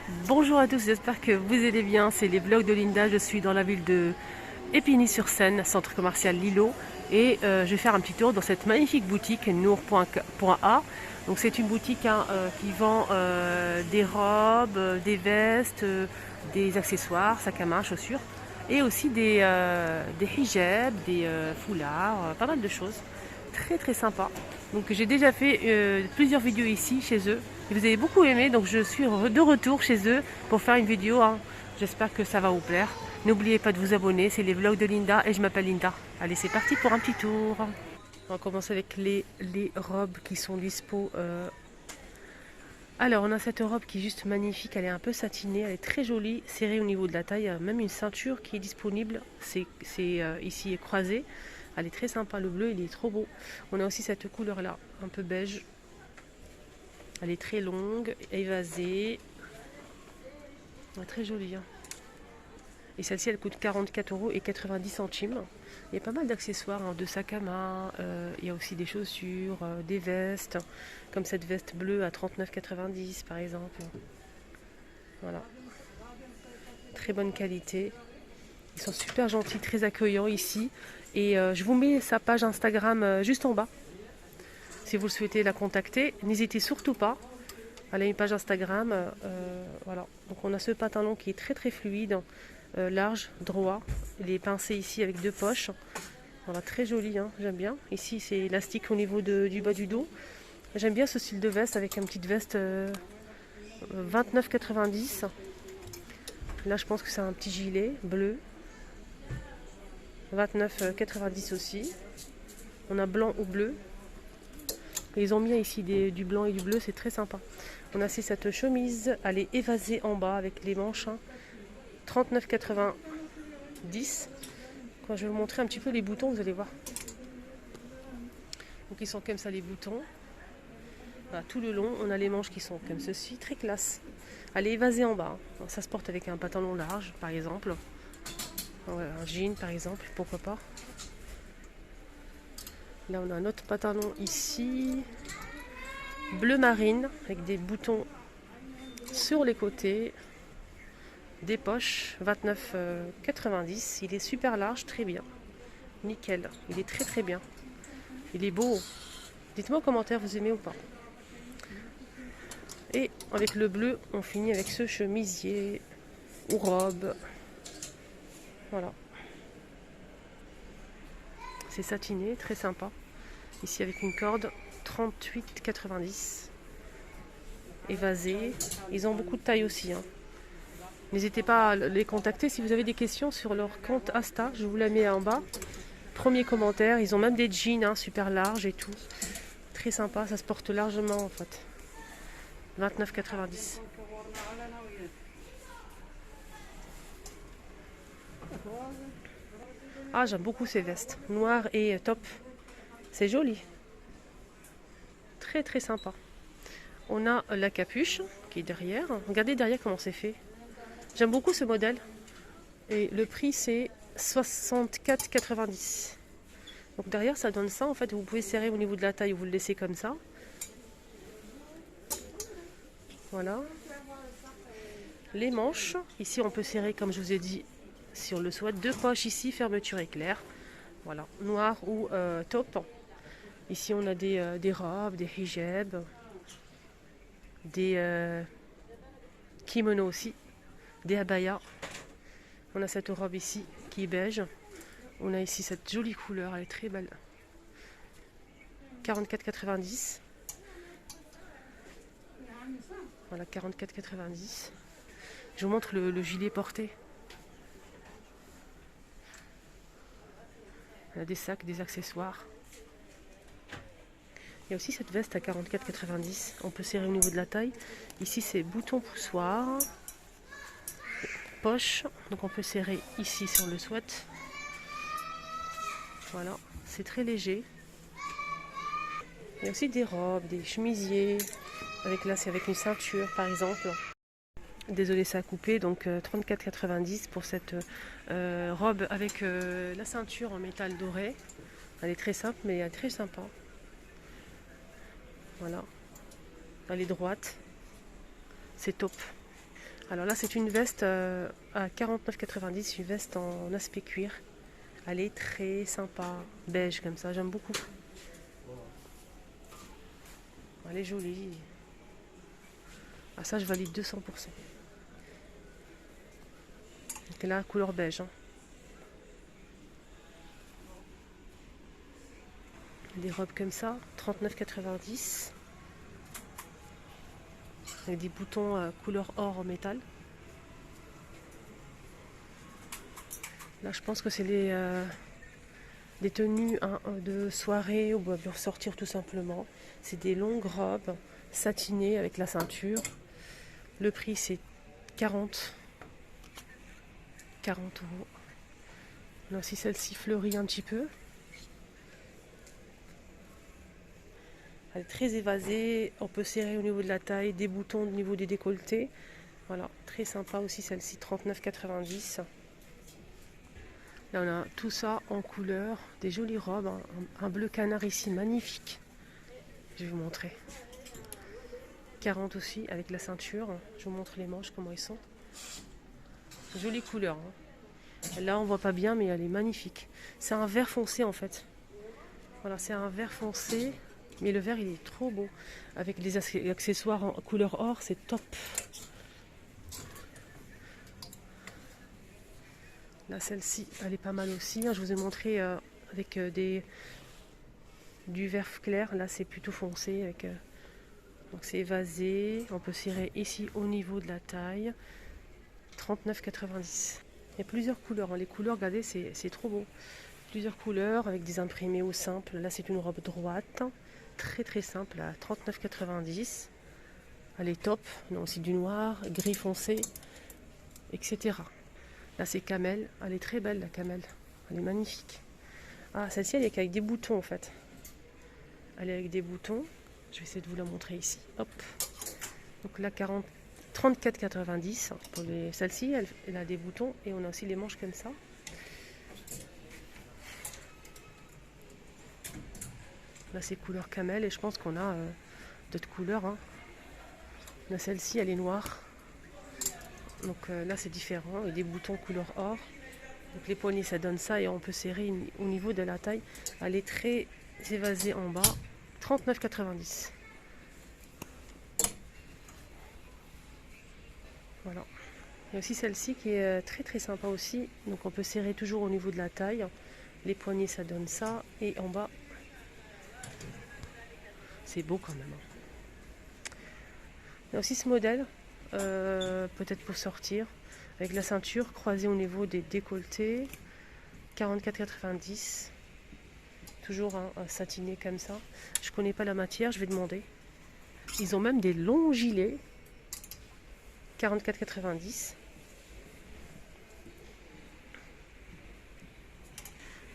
Bonjour à tous, j'espère que vous allez bien. C'est les vlogs de Linda. Je suis dans la ville de Épinay-sur-Seine, centre commercial Lilo. Et je vais faire un petit tour dans cette magnifique boutique nour.a. Donc c'est une boutique qui vend des robes, des vestes, des accessoires, sacs à main, chaussures. Et aussi des hijabs, des foulards, pas mal de choses. Très très sympa. Donc j'ai déjà fait plusieurs vidéos ici chez eux. Et vous avez beaucoup aimé, donc je suis de retour chez eux pour faire une vidéo. J'espère que ça va vous plaire. N'oubliez pas de vous abonner, c'est les vlogs de Linda et je m'appelle Linda. Allez, c'est parti pour un petit tour. On va commencer avec les robes qui sont dispo. Alors, on a cette robe qui est juste magnifique. Elle est un peu satinée, elle est très jolie, serrée au niveau de la taille. Il y a même une ceinture qui est disponible. C'est ici croisé. Elle est très sympa. Le bleu, il est trop beau. On a aussi cette couleur-là, un peu beige. Elle est très longue, évasée. Ouais, très jolie. Hein. Et celle-ci, elle coûte 44,90 €. Il y a pas mal d'accessoires, hein, de sacs à main. Il y a aussi des chaussures, des vestes. Comme cette veste bleue à 39,90 € par exemple. Voilà. Très bonne qualité. Ils sont super gentils, très accueillants ici. Et je vous mets sa page Instagram juste en bas. Si vous le souhaitez la contacter, n'hésitez surtout pas. Elle a une page Instagram. Voilà. Donc on a ce pantalon qui est très très fluide, large, droit. Il est pincé ici avec deux poches. Voilà, très joli, hein, j'aime bien. Ici c'est élastique au niveau du bas du dos. J'aime bien ce style de veste avec une petite veste 29,90 €. Là je pense que c'est un petit gilet bleu. 29,90 € aussi. On a blanc ou bleu. Ils ont mis ici du blanc et du bleu, c'est très sympa. On a aussi cette chemise, elle est évasée en bas avec les manches. 39,90 €. Quand je vais vous montrer un petit peu les boutons, vous allez voir. Donc ils sont comme ça les boutons. Voilà, tout le long, on a les manches qui sont comme ceci, très classe. Elle est évasée en bas. Alors, ça se porte avec un pantalon large, par exemple. Voilà, un jean, par exemple, pourquoi pas. Là, on a un autre pantalon ici, bleu marine, avec des boutons sur les côtés, des poches, 29,90 €. Il est super large, très bien. Nickel, il est très très bien. Il est beau. Dites-moi en commentaire, vous aimez ou pas. Et avec le bleu, on finit avec ce chemisier ou robe. Voilà. C'est satiné, très sympa. Ici avec une corde, 38,90 €. Évasé. Ils ont beaucoup de taille aussi. Hein. N'hésitez pas à les contacter si vous avez des questions sur leur compte Insta. Je vous la mets en bas. Premier commentaire. Ils ont même des jeans hein, super larges et tout. Très sympa. Ça se porte largement en fait. 29,90 €. Ah, j'aime beaucoup ces vestes. Noir et top. C'est joli. Très très sympa. On a la capuche qui est derrière. Regardez derrière comment c'est fait. J'aime beaucoup ce modèle. Et le prix c'est 64,90 €. Donc derrière ça donne ça. En fait vous pouvez serrer au niveau de la taille ou vous le laissez comme ça. Voilà. Les manches. Ici on peut serrer comme je vous ai dit si on le souhaite. Deux poches ici, fermeture éclair. Voilà. Noir ou taupe. Ici on a des robes, des hijabs. Des kimonos aussi. Des abayas. On a cette robe ici qui est beige. On a ici cette jolie couleur, elle est très belle. 44,90 €. Voilà, 44,90 €. Je vous montre le gilet porté. Il y a des sacs, des accessoires. Il y a aussi cette veste à 44,90 €. On peut serrer au niveau de la taille. Ici, c'est bouton poussoir. Poche. Donc on peut serrer ici si on le souhaite. Voilà, c'est très léger. Il y a aussi des robes, des chemisiers. Avec là, c'est avec une ceinture par exemple. Désolé, ça a coupé. Donc 34,90 € pour cette robe avec la ceinture en métal doré. Elle est très simple, mais elle est très sympa. Voilà. Elle est droite. C'est top. Alors là, c'est une veste à 49,90, une veste en aspect cuir. Elle est très sympa, beige comme ça, j'aime beaucoup. Elle est jolie. Ah, ça, je valide 200%. Donc là, couleur beige. Hein. Des robes comme ça, 39,90. Avec des boutons couleur or en métal. Là, je pense que c'est des tenues de soirée ou pour sortir tout simplement. C'est des longues robes satinées avec la ceinture. Le prix, c'est 40 euros. Là aussi, celle-ci fleurit un petit peu. Elle est très évasée. On peut serrer au niveau de la taille, des boutons au niveau des décolletés. Voilà, très sympa aussi celle-ci, 39,90. Là, on a tout ça en couleur, des jolies robes, un bleu canard ici, magnifique. Je vais vous montrer. 40 aussi, avec la ceinture. Je vous montre les manches, comment ils sont. Jolie couleur. Hein. Là, on voit pas bien, mais elle est magnifique. C'est un vert foncé, en fait. Voilà, c'est un vert foncé, mais le vert, il est trop beau. Avec les accessoires en couleur or, c'est top. Là, celle-ci, elle est pas mal aussi. Je vous ai montré avec du vert clair. Là, c'est plutôt foncé. Donc, c'est évasé. On peut cirer ici au niveau de la taille. 39,90. Il y a plusieurs couleurs. Hein. Les couleurs, regardez, c'est trop beau. Plusieurs couleurs avec des imprimés au simple. Là, c'est une robe droite. Très, très simple à 39,90. Elle est top. On a aussi du noir, gris foncé, etc. Là, c'est camel. Elle est très belle, la camel. Elle est magnifique. Ah, celle-ci, elle est avec des boutons, en fait. Elle est avec des boutons. Je vais essayer de vous la montrer ici. Hop. Donc là, 34,90. Pour celle-ci, elle a des boutons. Et on a aussi les manches comme ça. Là, c'est couleur camel. Et je pense qu'on a d'autres couleurs. Hein. Là, celle-ci, elle est noire. Donc là, c'est différent. Et des boutons couleur or. Donc les poignets, ça donne ça. Et on peut serrer au niveau de la taille. Elle est très évasée en bas. 39,90. Voilà. Il y a aussi celle-ci qui est très très sympa aussi. Donc on peut serrer toujours au niveau de la taille. Les poignets, ça donne ça. Et en bas, c'est beau quand même. Il y a aussi ce modèle, peut-être pour sortir, avec la ceinture croisée au niveau des décolletés. 44,90. Toujours un satiné comme ça. Je connais pas la matière, je vais demander. Ils ont même des longs gilets. 44,90.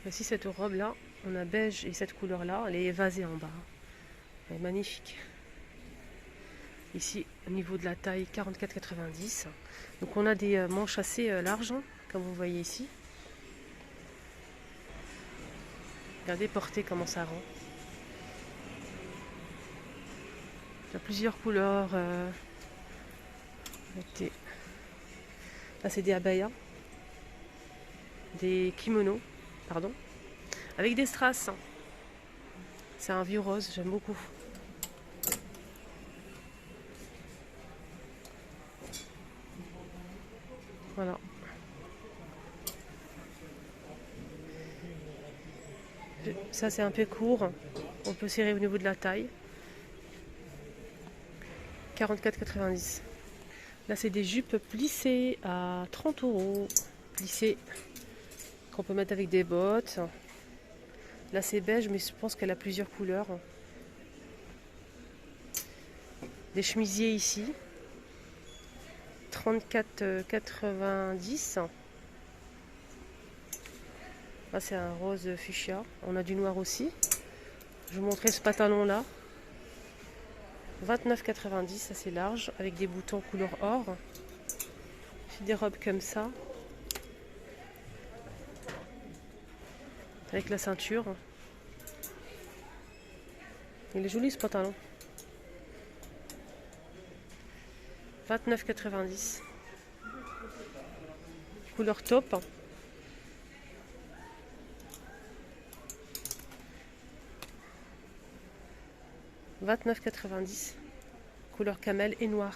Voici cette robe là, on a beige et cette couleur là, elle est évasée en bas. Elle est magnifique. Ici, au niveau de la taille, 44,90. Donc on a des manches assez larges, comme vous voyez ici. Regardez porter comment ça rend. Il y a plusieurs couleurs. Là, c'est des abayas. Des kimonos, pardon. Avec des strass. C'est un vieux rose, j'aime beaucoup. Voilà. Ça, c'est un peu court. On peut serrer au niveau de la taille. 44,90. Là, c'est des jupes plissées à 30 euros. Plissées. Qu'on peut mettre avec des bottes. Là, c'est beige, mais je pense qu'elle a plusieurs couleurs. Des chemisiers ici. 34,90. Là, c'est un rose fuchsia. On a du noir aussi. Je vais vous montrer ce pantalon là. 29,90, assez large, avec des boutons couleur or. J'ai des robes comme ça. Avec la ceinture. Il est joli ce pantalon. 29,90. Couleur taupe. « 29,90 €. Couleur camel et noir.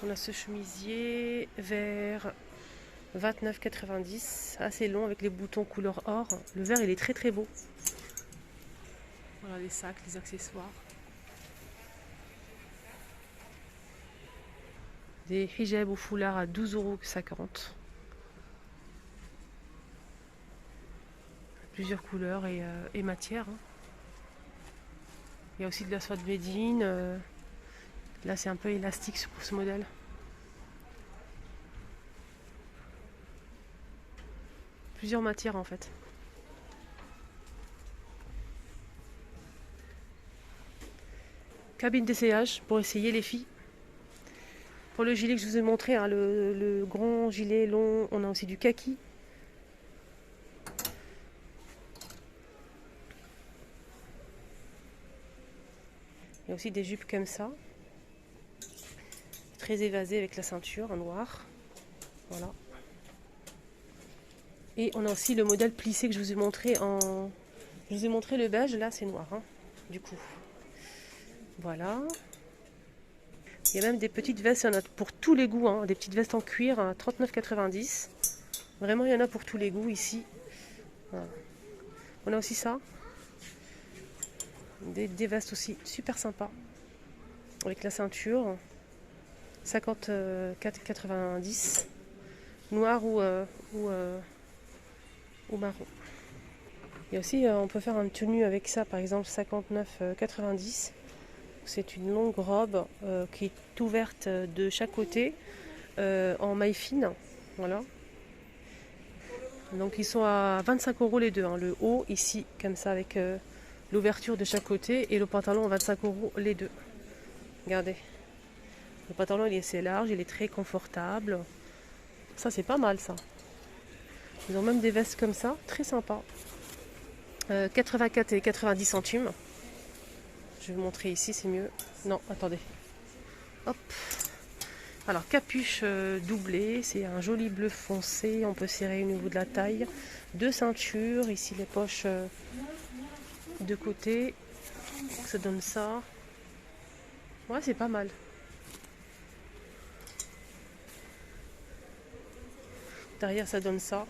On a ce chemisier vert 29,90 €, assez long avec les boutons couleur or. Le vert il est très très beau. Voilà les sacs, les accessoires. Des hijabs ou foulards à 12,50 €. Plusieurs couleurs et matières. Il y a aussi de la soie de Médine. Là c'est un peu élastique pour ce modèle. Plusieurs matières en fait. Cabine d'essayage pour essayer les filles. Pour le gilet que je vous ai montré, hein, le grand gilet long, on a aussi du kaki. Il y a aussi des jupes comme ça. Très évasées avec la ceinture en noir. Voilà. Et on a aussi le modèle plissé que je vous ai montré en... Je vous ai montré le beige, là c'est noir, hein, du coup. Voilà. Il y a même des petites vestes, il y en a pour tous les goûts, hein, des petites vestes en cuir à 39,90 €. Vraiment, il y en a pour tous les goûts ici. Voilà. On a aussi ça. Des vestes aussi super sympas. Avec la ceinture. 54,90 €. Noir ou marron. Il y a aussi, on peut faire une tenue avec ça, par exemple 59,90 €. C'est une longue robe qui est ouverte de chaque côté en maille fine. Voilà. Donc ils sont à 25 € les deux. Hein. Le haut ici, comme ça, avec l'ouverture de chaque côté, et le pantalon à 25 € les deux. Regardez. Le pantalon il est assez large, il est très confortable. Ça c'est pas mal ça. Ils ont même des vestes comme ça, très sympa. 84,90 centimes. Je vais vous montrer ici, c'est mieux. Non, attendez. Hop. Alors, capuche doublée, c'est un joli bleu foncé. On peut serrer au niveau de la taille. Deux ceintures, ici les poches de côté. Ça donne ça. Ouais, c'est pas mal. Derrière, ça donne ça.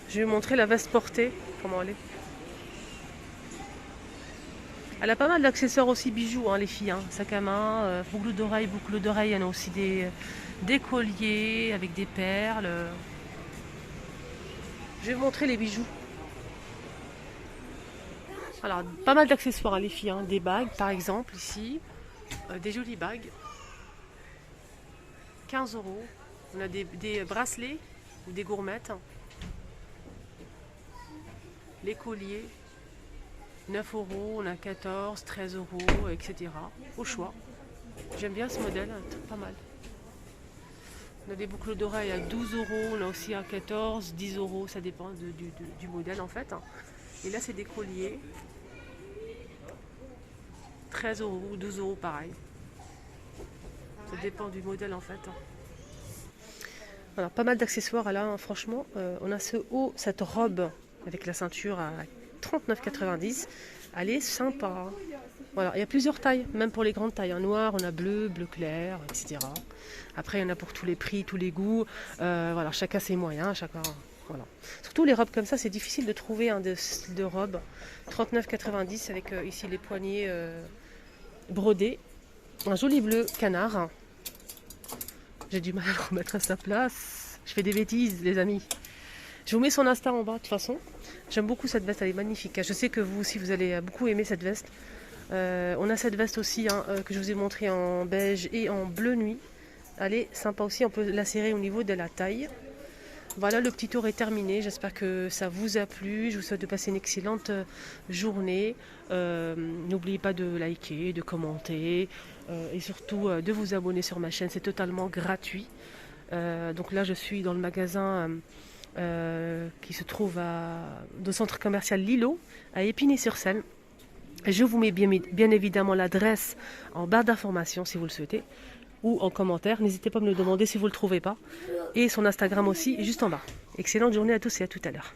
Je vais vous montrer la veste portée, comment elle est. Elle a pas mal d'accessoires aussi bijoux, hein, les filles. Hein. Sac à main, boucle d'oreille. Il y en a aussi des colliers avec des perles. Je vais vous montrer les bijoux. Alors, pas mal d'accessoires, hein, les filles. Hein. Des bagues, par exemple, ici. Des jolies bagues. 15 €. On a des bracelets ou des gourmettes. Les colliers. 9 €, on a 14, 13 €, etc. Au choix. J'aime bien ce modèle, pas mal. On a des boucles d'oreilles à 12 €, on a aussi à 14, 10 €, ça dépend du modèle en fait. Et là c'est des colliers. 13 € ou 12 € pareil. Ça dépend du modèle en fait. Alors pas mal d'accessoires là, hein, franchement. On a ce haut, cette robe avec la ceinture à 39,90 €. Elle est sympa. Voilà, il y a plusieurs tailles, même pour les grandes tailles. En noir, on a bleu, bleu clair, etc. Après, il y en a pour tous les prix, tous les goûts. Voilà, chacun ses moyens, chacun. Voilà. Surtout les robes comme ça, c'est difficile de trouver un style de robe. 39,90 € avec ici les poignets brodés. Un joli bleu canard. J'ai du mal à le remettre à sa place. Je fais des bêtises, les amis. Je vous mets son Insta en bas de toute façon. J'aime beaucoup cette veste, elle est magnifique. Je sais que vous aussi, vous allez beaucoup aimer cette veste. On a cette veste aussi hein, que je vous ai montré en beige et en bleu nuit. Elle est sympa aussi, on peut la serrer au niveau de la taille. Voilà, le petit tour est terminé. J'espère que ça vous a plu. Je vous souhaite de passer une excellente journée. N'oubliez pas de liker, de commenter et surtout de vous abonner sur ma chaîne. C'est totalement gratuit. Donc là, je suis dans le magasin qui se trouve au centre commercial Lilo, à Épinay-sur-Seine. Je vous mets bien évidemment l'adresse en barre d'informations si vous le souhaitez, ou en commentaire. N'hésitez pas à me le demander si vous ne le trouvez pas. Et son Instagram aussi, juste en bas. Excellente journée à tous et à tout à l'heure.